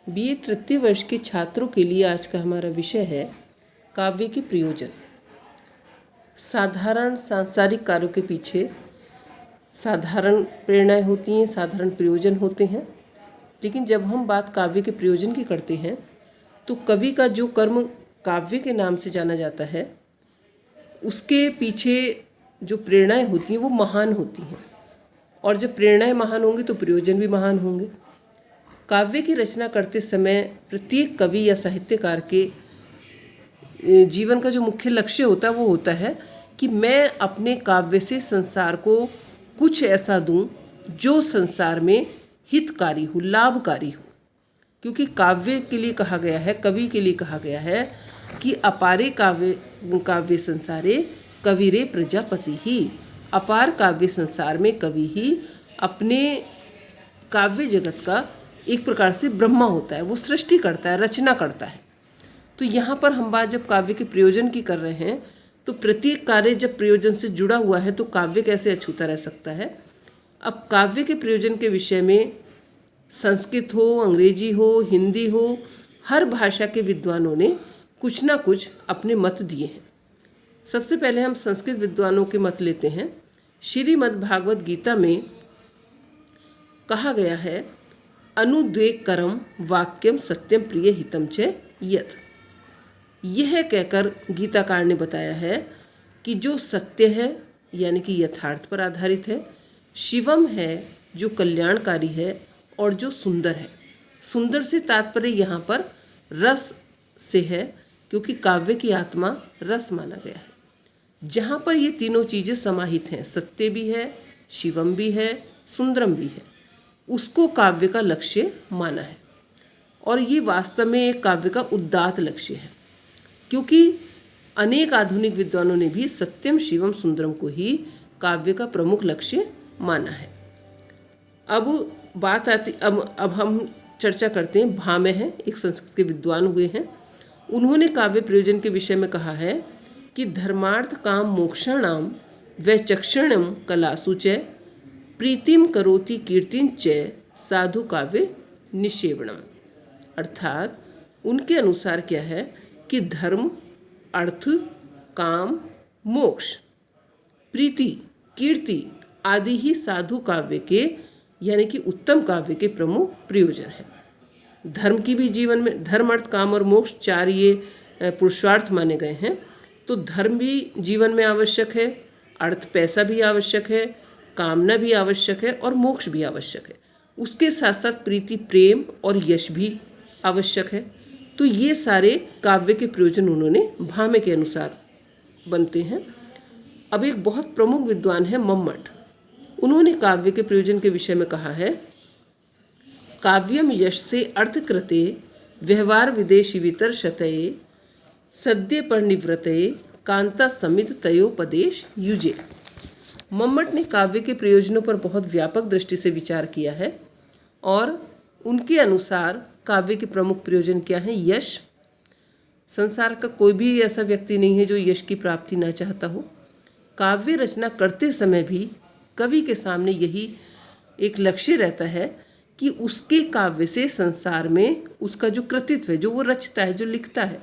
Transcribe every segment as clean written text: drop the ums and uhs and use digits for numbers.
BA तृतीय वर्ष के छात्रों के लिए आज का हमारा विषय है काव्य के प्रयोजन। साधारण सांसारिक कार्यों के पीछे साधारण प्रेरणाएं होती हैं, साधारण प्रयोजन होते हैं। लेकिन जब हम बात काव्य के प्रयोजन की करते हैं तो कवि का जो कर्म काव्य के नाम से जाना जाता है उसके पीछे जो प्रेरणाएं होती हैं वो महान होती हैं, और जब प्रेरणाएं महान होंगी तो प्रयोजन भी महान होंगे। काव्य की रचना करते समय प्रत्येक कवि या साहित्यकार के जीवन का जो मुख्य लक्ष्य होता है वो होता है कि मैं अपने काव्य से संसार को कुछ ऐसा दूं जो संसार में हितकारी हो, लाभकारी हो। क्योंकि काव्य के लिए कहा गया है, कवि के लिए कहा गया है कि अपारे काव्य संसारे कविरे प्रजापति ही। अपार काव्य संसार में कवि ही अपने काव्य जगत का एक प्रकार से ब्रह्मा होता है, वो सृष्टि करता है, रचना करता है। तो यहाँ पर हम बात जब काव्य के प्रयोजन की कर रहे हैं तो प्रत्येक कार्य जब प्रयोजन से जुड़ा हुआ है तो काव्य कैसे अछूता रह सकता है। अब काव्य के प्रयोजन के विषय में संस्कृत हो, अंग्रेजी हो, हिंदी हो, हर भाषा के विद्वानों ने कुछ ना कुछ अपने मत दिए हैं। सबसे पहले हम संस्कृत विद्वानों के मत लेते हैं। श्रीमद् भागवत गीता में कहा गया है अनुद्वेगकरम वाक्यम सत्यम प्रिय हितम च यत्। यह कहकर गीताकार ने बताया है कि जो सत्य है यानी कि यथार्थ पर आधारित है, शिवम है जो कल्याणकारी है, और जो सुंदर है। सुंदर से तात्पर्य यहाँ पर रस से है, क्योंकि काव्य की आत्मा रस माना गया है। जहाँ पर ये तीनों चीज़ें समाहित हैं, सत्य भी है, शिवम भी है, सुंदरम भी है, उसको काव्य का लक्ष्य माना है। और ये वास्तव में एक काव्य का उदात्त लक्ष्य है, क्योंकि अनेक आधुनिक विद्वानों ने भी सत्यम शिवम सुंदरम को ही काव्य का प्रमुख लक्ष्य माना है। अब बात आती अब हम चर्चा करते हैं। भामह हैं, एक संस्कृत के विद्वान हुए हैं। उन्होंने काव्य प्रयोजन के विषय में कहा है कि धर्मार्थ काम मोक्षाणाम वैचक्षणम कलासु च प्रीतिम करोति कीर्तिं च साधु काव्य निषेवणम। अर्थात उनके अनुसार क्या है कि धर्म, अर्थ, काम, मोक्ष, प्रीति, कीर्ति आदि ही साधु काव्य के यानी कि उत्तम काव्य के प्रमुख प्रयोजन है। धर्म की भी जीवन में धर्म, अर्थ, काम और मोक्ष चार ये पुरुषार्थ माने गए हैं। तो धर्म भी जीवन में आवश्यक है, अर्थ पैसा भी आवश्यक है, कामना भी आवश्यक है, और मोक्ष भी आवश्यक है। उसके साथ साथ प्रीति, प्रेम और यश भी आवश्यक है। तो ये सारे काव्य के प्रयोजन उन्होंने भामह के अनुसार बनते हैं। अब एक बहुत प्रमुख विद्वान है मम्मट। उन्होंने काव्य के प्रयोजन के विषय में कहा है काव्यम यश से अर्थ कृते व्यवहार विदेशी वितर्शतये सद्य पर निवृतये कांता समित तयोपदेश युजे। मम्मट ने काव्य के प्रयोजनों पर बहुत व्यापक दृष्टि से विचार किया है, और उनके अनुसार काव्य के प्रमुख प्रयोजन क्या हैं। यश, संसार का कोई भी ऐसा व्यक्ति नहीं है जो यश की प्राप्ति ना चाहता हो। काव्य रचना करते समय भी कवि के सामने यही एक लक्ष्य रहता है कि उसके काव्य से संसार में उसका जो कृतित्व है, जो वो रचता है, जो लिखता है,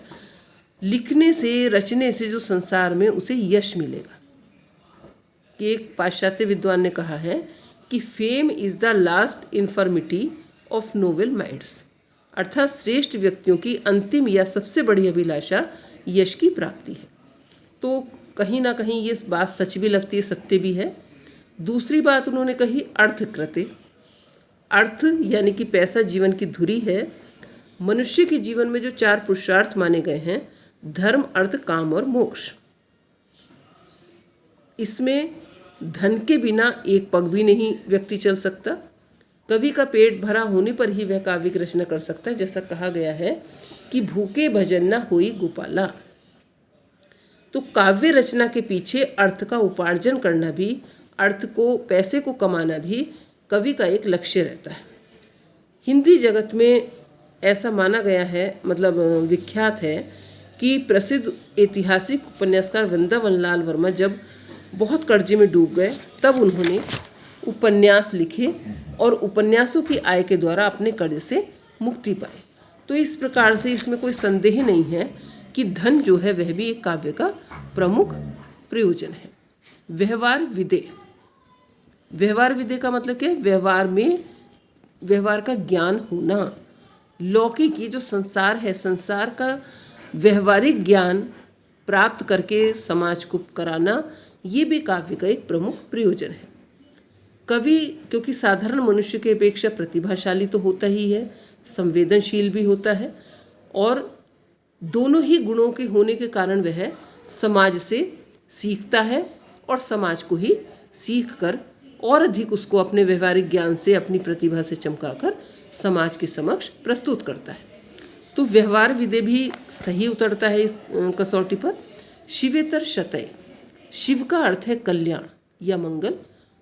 लिखने से, रचने से जो संसार में उसे यश मिलेगा। कि एक पाश्चात्य विद्वान ने कहा है कि fame is the last infirmity of noble minds. अर्थात श्रेष्ठ व्यक्तियों की अंतिम या सबसे बड़ी अभिलाषा यश की प्राप्ति है। तो कहीं ना कहीं ये बात सच भी लगती है, सत्य भी है। दूसरी बात उन्होंने कही अर्थकृते। अर्थ यानी कि पैसा जीवन की धुरी है। मनुष्य के जीवन में जो चार पुरुषार्थ माने गए हैं, धर्म, अर्थ, काम और मोक्ष, इसमें धन के बिना एक पग भी नहीं व्यक्ति चल सकता। कवि का पेट भरा होने पर ही वह काव्य की रचना कर सकता है। जैसा कहा गया है कि भूखे भजन न होई गोपाला। तो काव्य रचना के पीछे अर्थ का उपार्जन करना भी, अर्थ को, पैसे को कमाना भी कवि का एक लक्ष्य रहता है। हिंदी जगत में ऐसा माना गया है, मतलब विख्यात है कि प्रसिद्ध ऐतिहासिक उपन्यासकार वृंदावन लाल वर्मा जब बहुत कर्जे में डूब गए तब उन्होंने उपन्यास लिखे और उपन्यासों की आय के द्वारा अपने कर्ज से मुक्ति पाए। तो इस प्रकार से इसमें कोई संदेह नहीं है कि धन जो है वह भी एक काव्य का प्रमुख प्रयोजन है। व्यवहार विधेय, व्यवहार विधेय का मतलब क्या है? व्यवहार में व्यवहार का ज्ञान होना। लौकिक ये जो संसार है, संसार का व्यवहारिक ज्ञान प्राप्त करके समाज को कराना, ये भी काव्य का एक प्रमुख प्रयोजन है। कवि क्योंकि साधारण मनुष्य की अपेक्षा प्रतिभाशाली तो होता ही है, संवेदनशील भी होता है, और दोनों ही गुणों के होने के कारण वह समाज से सीखता है और समाज को ही सीख कर और अधिक उसको अपने व्यवहारिक ज्ञान से, अपनी प्रतिभा से चमकाकर समाज के समक्ष प्रस्तुत करता है। तो व्यवहार विधेय भी सही उतरता है इस कसौटी पर। शिवेतर शतय, शिव का अर्थ है कल्याण या मंगल,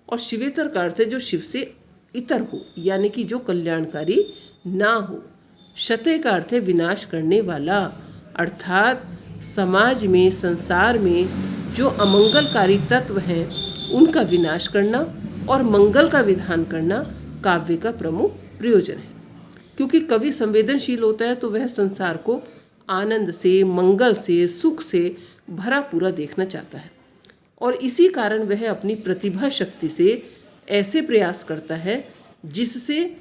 और शिवेतर का अर्थ है जो शिव से इतर हो, यानी कि जो कल्याणकारी ना हो। शतय का अर्थ है विनाश करने वाला, अर्थात समाज में, संसार में जो अमंगलकारी तत्व हैं उनका विनाश करना और मंगल का विधान करना काव्य का प्रमुख प्रयोजन है। क्योंकि कवि संवेदनशील होता है तो वह संसार को आनंद से, मंगल से, सुख से भरा पूरा देखना चाहता है, और इसी कारण वह अपनी प्रतिभा शक्ति से ऐसे प्रयास करता है जिससे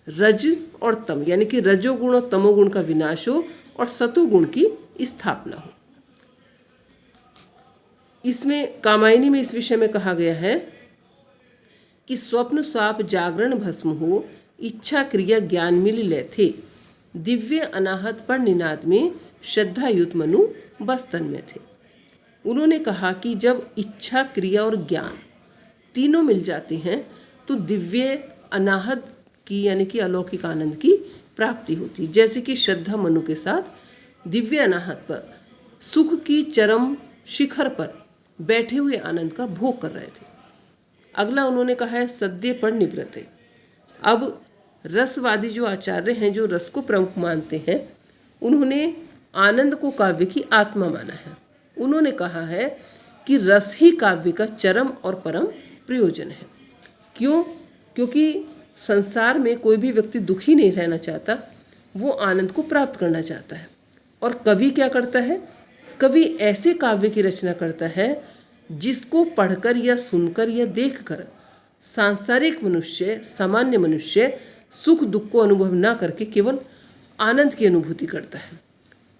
रज और तम, यानी कि रजोगुण और तमोगुण का विनाश हो और सतोगुण की स्थापना हो। इसमें कामायनी में इस विषय में कहा गया है कि स्वप्न स्वाप जागरण भस्म हो, इच्छा क्रिया ज्ञान मिल ले थे, दिव्य अनाहत पर निनाद में श्रद्धायुत मनु बस्तन में थे। उन्होंने कहा कि जब इच्छा क्रिया और ज्ञान तीनों मिल जाते हैं तो दिव्य अनाहत की, यानी कि अलौकिक आनंद की प्राप्ति होती, जैसे कि श्रद्धा मनु के साथ दिव्य अनाहत पर सुख की चरम शिखर पर बैठे हुए आनंद का भोग कर रहे थे। अगला उन्होंने कहा है सद्य पर निवृत्ते। अब रसवादी जो आचार्य हैं, जो रस को प्रमुख मानते हैं, उन्होंने आनंद को काव्य की आत्मा माना है। उन्होंने कहा है कि रस ही काव्य का चरम और परम प्रयोजन है। क्यों? क्योंकि संसार में कोई भी व्यक्ति दुखी नहीं रहना चाहता, वो आनंद को प्राप्त करना चाहता है। और कवि क्या करता है? कवि ऐसे काव्य की रचना करता है जिसको पढ़कर या सुनकर या देखकर सांसारिक मनुष्य, सामान्य मनुष्य सुख दुख को अनुभव ना करके केवल आनंद की अनुभूति करता है।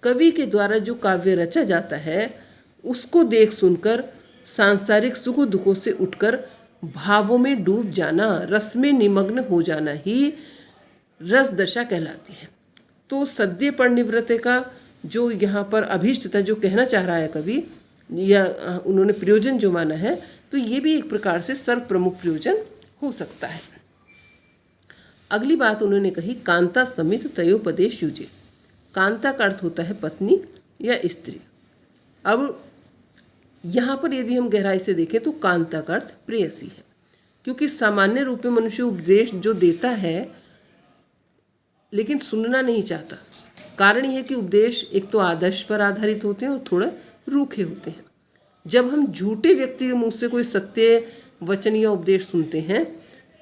कवि के द्वारा जो काव्य रचा जाता है उसको देख सुनकर सांसारिक सुख दुखों से उठकर भावों में डूब जाना, रस में निमग्न हो जाना ही रस दशा कहलाती है। तो सद्य पर निवृत्ते का जो यहाँ पर अभीष्ट था, जो कहना चाह रहा है कवि, या उन्होंने प्रयोजन जो माना है, तो ये भी एक प्रकार से सर्व प्रमुख प्रयोजन हो सकता है। अगली बात उन्होंने कही कांता समित तयोपदेश युजे। कांता का अर्थ होता है पत्नी या स्त्री। अब यहाँ पर यदि हम गहराई से देखें तो कांता का अर्थ प्रेयसी है, क्योंकि सामान्य रूप में मनुष्य उपदेश जो देता है लेकिन सुनना नहीं चाहता। कारण यह कि उपदेश एक तो आदर्श पर आधारित होते हैं और थोड़ा रूखे होते हैं। जब हम झूठे व्यक्ति के मुँह से कोई सत्य वचन या उपदेश सुनते हैं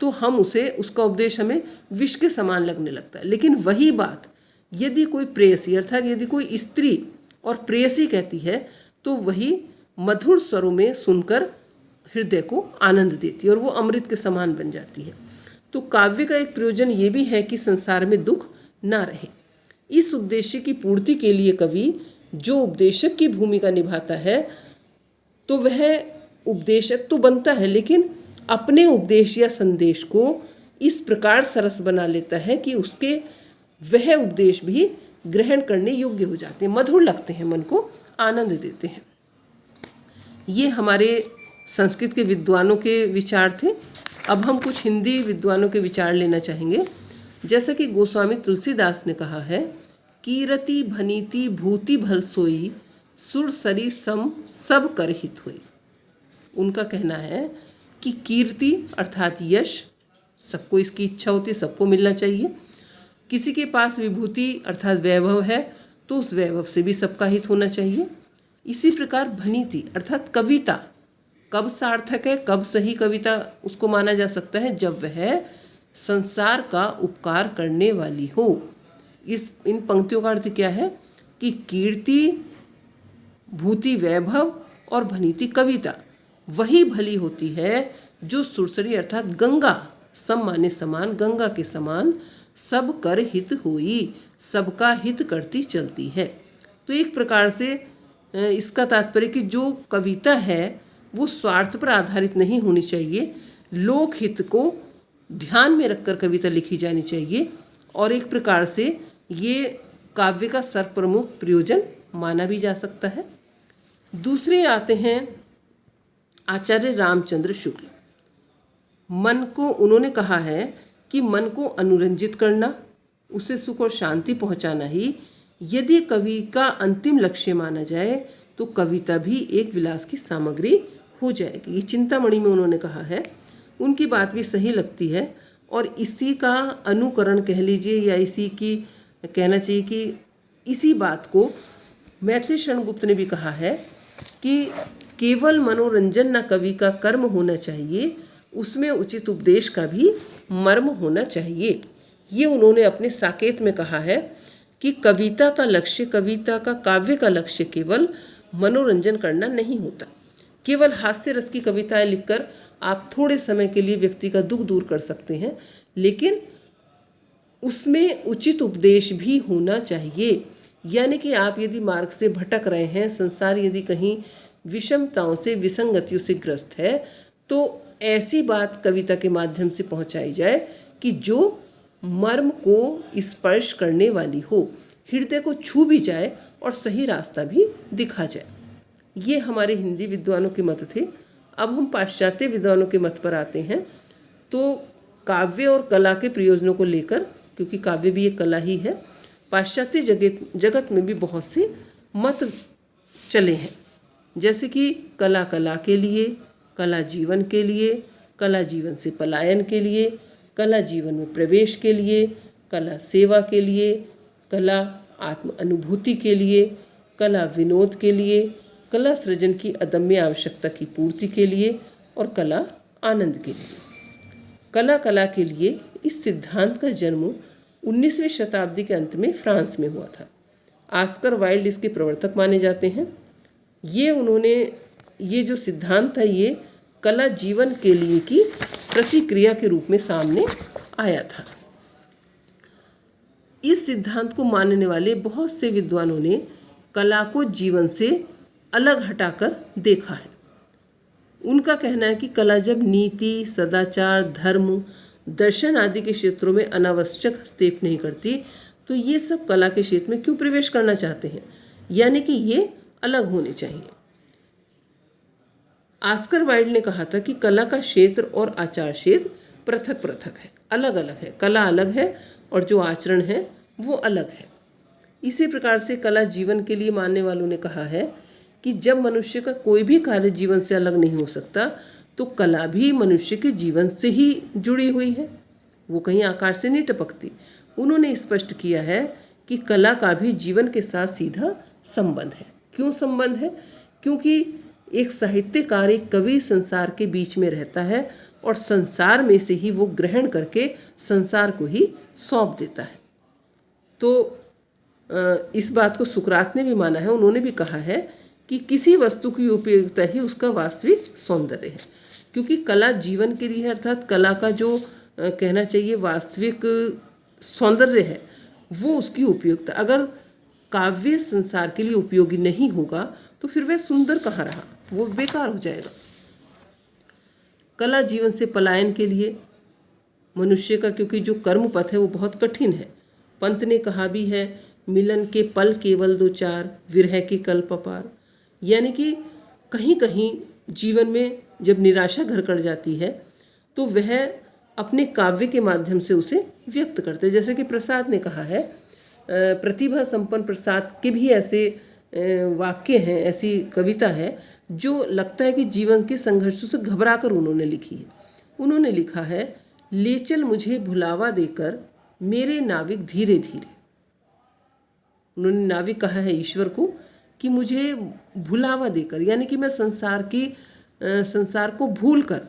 तो हम उसका उपदेश हमें विष के समान लगने लगता है। लेकिन वही बात यदि कोई प्रेयसी, अर्थात यदि कोई स्त्री और प्रेयसी कहती है तो वही मधुर स्वरों में सुनकर हृदय को आनंद देती है और वो अमृत के समान बन जाती है। तो काव्य का एक प्रयोजन ये भी है कि संसार में दुख ना रहे। इस उद्देश्य की पूर्ति के लिए कवि जो उपदेशक की भूमिका निभाता है तो वह उपदेशक तो बनता है, लेकिन अपने उपदेश या संदेश को इस प्रकार सरस बना लेता है कि उसके वह उपदेश भी ग्रहण करने योग्य हो जाते हैं, मधुर लगते हैं, मन को आनंद देते हैं। ये हमारे संस्कृत के विद्वानों के विचार थे। अब हम कुछ हिंदी विद्वानों के विचार लेना चाहेंगे। जैसा कि गोस्वामी तुलसीदास ने कहा है, कीरति भनीति भूति भल सोई, सुर सरी सम सब कर हित होई। उनका कहना है कि कीर्ति अर्थात यश, सबको इसकी इच्छा होती है, सबको मिलना चाहिए। किसी के पास विभूति अर्थात वैभव है तो उस वैभव से भी सबका हित होना चाहिए। इसी प्रकार भनीति अर्थात कविता कब सार्थक है, कब सही कविता उसको माना जा सकता है, जब वह संसार का उपकार करने वाली हो। इन पंक्तियों का अर्थ क्या है कि कीर्ति, भूति वैभव और भनीति कविता वही भली होती है जो सुरसरी अर्थात गंगा, सम माने समान, गंगा के समान सब कर हित होई, सबका हित करती चलती है। तो एक प्रकार से इसका तात्पर्य कि जो कविता है वो स्वार्थ पर आधारित नहीं होनी चाहिए, लोक हित को ध्यान में रखकर कविता लिखी जानी चाहिए, और एक प्रकार से ये काव्य का सर्वप्रमुख प्रयोजन माना भी जा सकता है। दूसरे आते हैं आचार्य रामचंद्र शुक्ल। मन को उन्होंने कहा है कि मन को अनुरंजित करना, उसे सुख और शांति पहुंचाना ही यदि कवि का अंतिम लक्ष्य माना जाए तो कविता भी एक विलास की सामग्री हो जाएगी। ये चिंतामणि में उन्होंने कहा है। उनकी बात भी सही लगती है और इसी का अनुकरण कह लीजिए या इसी की कहना चाहिए कि इसी बात को मैथिली शरण गुप्त ने भी कहा है कि केवल मनोरंजन न कवि का कर्म होना चाहिए, उसमें उचित उपदेश का भी मर्म होना चाहिए। ये उन्होंने अपने साकेत में कहा है कि कविता का लक्ष्य, कविता का काव्य का लक्ष्य केवल मनोरंजन करना नहीं होता। केवल हास्य रस की कविताएं लिखकर आप थोड़े समय के लिए व्यक्ति का दुख दूर कर सकते हैं, लेकिन उसमें उचित उपदेश भी होना चाहिए। यानी कि आप यदि मार्ग से भटक रहे हैं, संसार यदि कहीं विषमताओं से, विसंगतियों से ग्रस्त है, तो ऐसी बात कविता के माध्यम से पहुंचाई जाए कि जो मर्म को स्पर्श करने वाली हो, हृदय को छू भी जाए और सही रास्ता भी दिखा जाए। ये हमारे हिंदी विद्वानों के मत थे। अब हम पाश्चात्य विद्वानों के मत पर आते हैं। तो काव्य और कला के प्रयोजनों को लेकर, क्योंकि काव्य भी एक कला ही है, पाश्चात्य जगत में भी बहुत से मत चले हैं। जैसे कि कला कला के लिए, कला जीवन के लिए, कला जीवन से पलायन के लिए, कला जीवन में प्रवेश के लिए, कला सेवा के लिए, कला आत्म अनुभूति के लिए, कला विनोद के लिए, कला सृजन की अदम्य आवश्यकता की पूर्ति के लिए और कला आनंद के लिए। कला कला के लिए इस सिद्धांत का जन्म 19वीं शताब्दी के अंत में फ्रांस में हुआ था। ऑस्कर वाइल्ड इसके प्रवर्तक माने जाते हैं। ये जो सिद्धांत है ये कला जीवन के लिए की प्रतिक्रिया के रूप में सामने आया था। इस सिद्धांत को मानने वाले बहुत से विद्वानों ने कला को जीवन से अलग हटाकर देखा है। उनका कहना है कि कला जब नीति, सदाचार, धर्म, दर्शन आदि के क्षेत्रों में अनावश्यक हस्तक्षेप नहीं करती तो ये सब कला के क्षेत्र में क्यों प्रवेश करना चाहते हैं, यानी कि ये अलग होने चाहिए। ऑस्कर वाइल्ड ने कहा था कि कला का क्षेत्र और आचार क्षेत्र पृथक पृथक है, अलग अलग है। कला अलग है और जो आचरण है वो अलग है। इसी प्रकार से कला जीवन के लिए मानने वालों ने कहा है कि जब मनुष्य का कोई भी कार्य जीवन से अलग नहीं हो सकता तो कला भी मनुष्य के जीवन से ही जुड़ी हुई है, वो कहीं आकाश से नहीं टपकती। उन्होंने स्पष्ट किया है कि कला का भी जीवन के साथ सीधा संबंध है। क्यों संबंध है? क्योंकि एक साहित्यकार, एक कवि संसार के बीच में रहता है और संसार में से ही वो ग्रहण करके संसार को ही सौंप देता है। तो इस बात को सुकरात ने भी माना है। उन्होंने भी कहा है कि किसी वस्तु की उपयोगिता ही उसका वास्तविक सौंदर्य है, क्योंकि कला जीवन के लिए है, अर्थात कला का जो कहना चाहिए वास्तविक सौंदर्य है वो उसकी उपयोगिता। अगर काव्य संसार के लिए उपयोगी नहीं होगा तो फिर वह सुंदर कहाँ रहा, वो बेकार हो जाएगा। कला जीवन से पलायन के लिए मनुष्य का, क्योंकि जो कर्म पथ है वो बहुत कठिन है। पंत ने कहा भी है, मिलन के पल केवल दो चार, विरह के कल्प अपार। यानी कि कहीं कहीं जीवन में जब निराशा घर कर जाती है तो वह अपने काव्य के माध्यम से उसे व्यक्त करते हैं। जैसे कि प्रसाद ने कहा है, प्रतिभा संपन्न प्रसाद के भी ऐसे वाक्य हैं, ऐसी कविता है जो लगता है कि जीवन के संघर्षों से घबरा कर उन्होंने लिखी है। उन्होंने लिखा है, ले चल मुझे भुलावा देकर मेरे नाविक धीरे धीरे। उन्होंने नाविक कहा है ईश्वर को कि मुझे भुलावा देकर, यानी कि मैं संसार को भूल कर,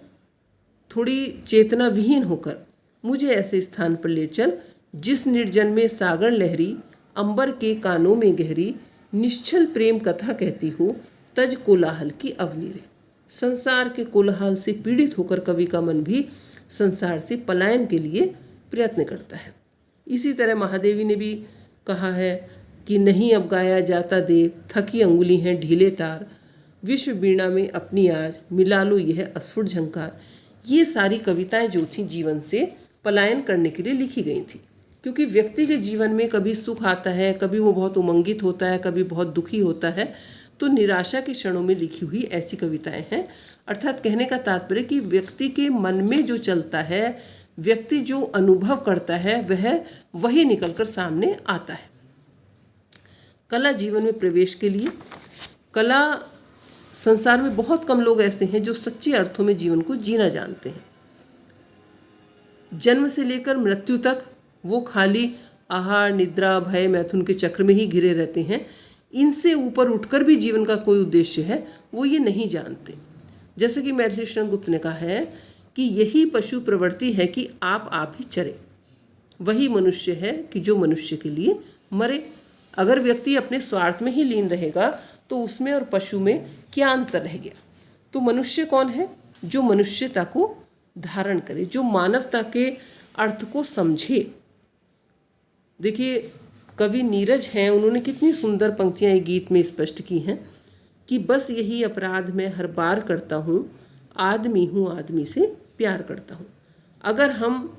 थोड़ी चेतना विहीन होकर मुझे ऐसे स्थान पर ले चल जिस निर्जन में सागर लहरी, अंबर के कानों में गहरी, निश्चल प्रेम कथा कहती हो, तज कोलाहल की अवनीरे। संसार के कोलाहल से पीड़ित होकर कवि का मन भी संसार से पलायन के लिए प्रयत्न करता है। इसी तरह महादेवी ने भी कहा है कि नहीं अब गाया जाता देव, थकी अंगुली हैं ढीले तार, विश्व वीणा में अपनी आज, मिला लो यह अस्फुट झंकार। ये सारी कविताएं जो थी जीवन से पलायन करने के लिए लिखी गई थी, क्योंकि व्यक्ति के जीवन में कभी सुख आता है, कभी वो बहुत उमंगित होता है, कभी बहुत दुखी होता है, तो निराशा के क्षणों में लिखी हुई ऐसी कविताएं हैं। अर्थात कहने का तात्पर्य कि व्यक्ति के मन में जो चलता है, व्यक्ति जो अनुभव करता है, वह वही निकलकर सामने आता है। कला जीवन में प्रवेश के लिए, कला संसार में बहुत कम लोग ऐसे हैं जो सच्चे अर्थों में जीवन को जीना जानते हैं। जन्म से लेकर मृत्यु तक वो खाली आहार, निद्रा, भय, मैथुन के चक्र में ही घिरे रहते हैं। इनसे ऊपर उठकर भी जीवन का कोई उद्देश्य है वो ये नहीं जानते। जैसे कि मैथिली शरण गुप्त ने कहा है कि यही पशु प्रवृत्ति है कि आप ही चरे, वही मनुष्य है कि जो मनुष्य के लिए मरे। अगर व्यक्ति अपने स्वार्थ में ही लीन रहेगा तो उसमें और पशु में क्या अंतर रह गया। तो मनुष्य कौन है? जो मनुष्यता को धारण करे, जो मानवता के अर्थ को समझे। देखिए कवि नीरज हैं, उन्होंने कितनी सुंदर पंक्तियां एक गीत में स्पष्ट की हैं कि बस यही अपराध मैं हर बार करता हूँ, आदमी हूँ आदमी से प्यार करता हूँ। अगर हम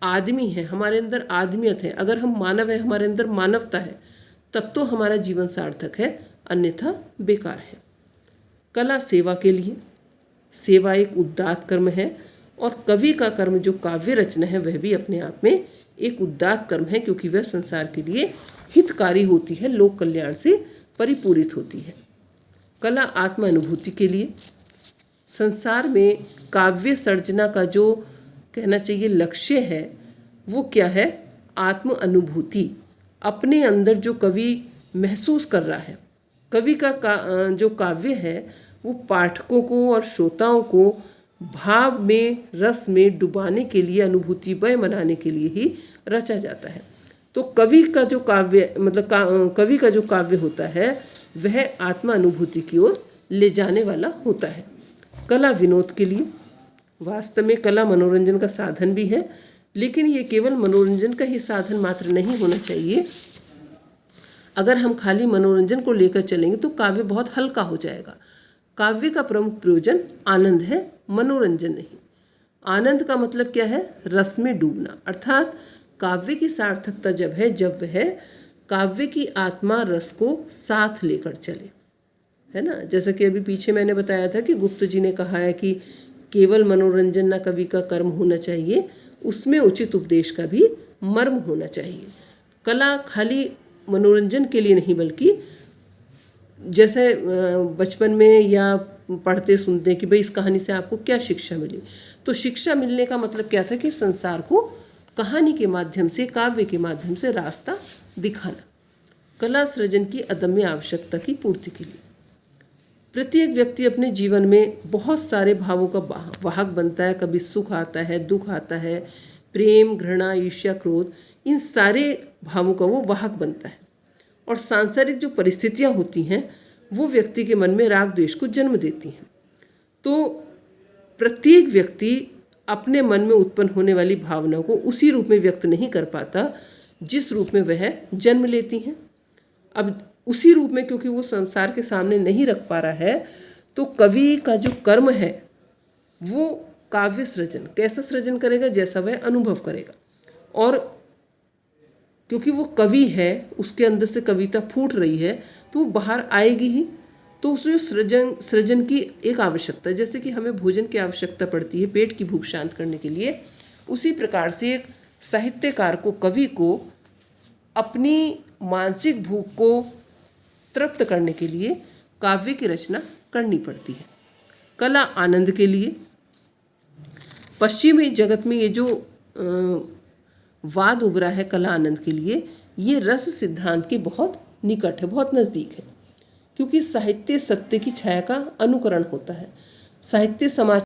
आदमी हैं, हमारे अंदर आदमियत है, अगर हम मानव हैं, हमारे अंदर मानवता है, तब तो हमारा जीवन सार्थक है, अन्यथा बेकार है। कला सेवा के लिए, सेवा एक उदात्त कर्म है और कवि का कर्म जो काव्य रचना है वह भी अपने आप में एक उदात्त कर्म है, क्योंकि वह संसार के लिए हितकारी होती है, लोक कल्याण से परिपूरित होती है। कला आत्म अनुभूति के लिए, संसार में काव्य सर्जना का जो कहना चाहिए लक्ष्य है वो क्या है? आत्म अनुभूति। अपने अंदर जो कवि महसूस कर रहा है, कवि का जो काव्य है वो पाठकों को और श्रोताओं को भाव में, रस में डुबाने के लिए, अनुभूतिमय बनाने के लिए ही रचा जाता है। तो कवि का जो काव्य कवि का जो काव्य होता है वह आत्मा अनुभूति की ओर ले जाने वाला होता है। कला विनोद के लिए, वास्तव में कला मनोरंजन का साधन भी है, लेकिन ये केवल मनोरंजन का ही साधन मात्र नहीं होना चाहिए। अगर हम खाली मनोरंजन को लेकर चलेंगे तो काव्य बहुत हल्का हो जाएगा। काव्य का प्रमुख प्रयोजन आनंद है, मनोरंजन नहीं। आनंद का मतलब क्या है? रस में डूबना। अर्थात काव्य की सार्थकता जब है जब वह काव्य की आत्मा रस को साथ लेकर चले, है ना। जैसा कि अभी पीछे मैंने बताया था कि गुप्त जी ने कहा है कि केवल मनोरंजन न कवि का कर्म होना चाहिए, उसमें उचित उपदेश का भी मर्म होना चाहिए। कला खाली मनोरंजन के लिए नहीं, बल्कि जैसे बचपन में या पढ़ते सुनते हैं कि भाई इस कहानी से आपको क्या शिक्षा मिली, तो शिक्षा मिलने का मतलब क्या था कि संसार को कहानी के माध्यम से, काव्य के माध्यम से रास्ता दिखाना। कला सृजन की अदम्य आवश्यकता की पूर्ति के लिए प्रत्येक व्यक्ति अपने जीवन में बहुत सारे भावों का वाहक बनता है। कभी सुख आता है, दुख आता है, प्रेम, घृणा, ईर्ष्या, क्रोध, इन सारे भावों का वो वाहक बनता है। और सांसारिक जो परिस्थितियाँ होती हैं वो व्यक्ति के मन में राग द्वेष को जन्म देती हैं। तो प्रत्येक व्यक्ति अपने मन में उत्पन्न होने वाली भावना को उसी रूप में व्यक्त नहीं कर पाता जिस रूप में वह जन्म लेती हैं। अब उसी रूप में क्योंकि वो संसार के सामने नहीं रख पा रहा है, तो कवि का जो कर्म है वो काव्य सृजन, कैसा सृजन करेगा? जैसा वह अनुभव करेगा। और क्योंकि वो कवि है, उसके अंदर से कविता फूट रही है, तो वो बाहर आएगी ही। तो उस सृजन की एक आवश्यकता है, जैसे कि हमें भोजन की आवश्यकता पड़ती है पेट की भूख शांत करने के लिए, उसी प्रकार से एक साहित्यकार को, कवि को अपनी मानसिक भूख को तृप्त करने के लिए काव्य की रचना करनी पड़ती है। कला आनंद के लिए, पश्चिमी जगत में ये जो वाद उभरा है कला आनंद के लिए, ये रस सिद्धांत के बहुत निकट है, बहुत नज़दीक है, क्योंकि साहित्य सत्य की छाया का अनुकरण होता है। साहित्य समाज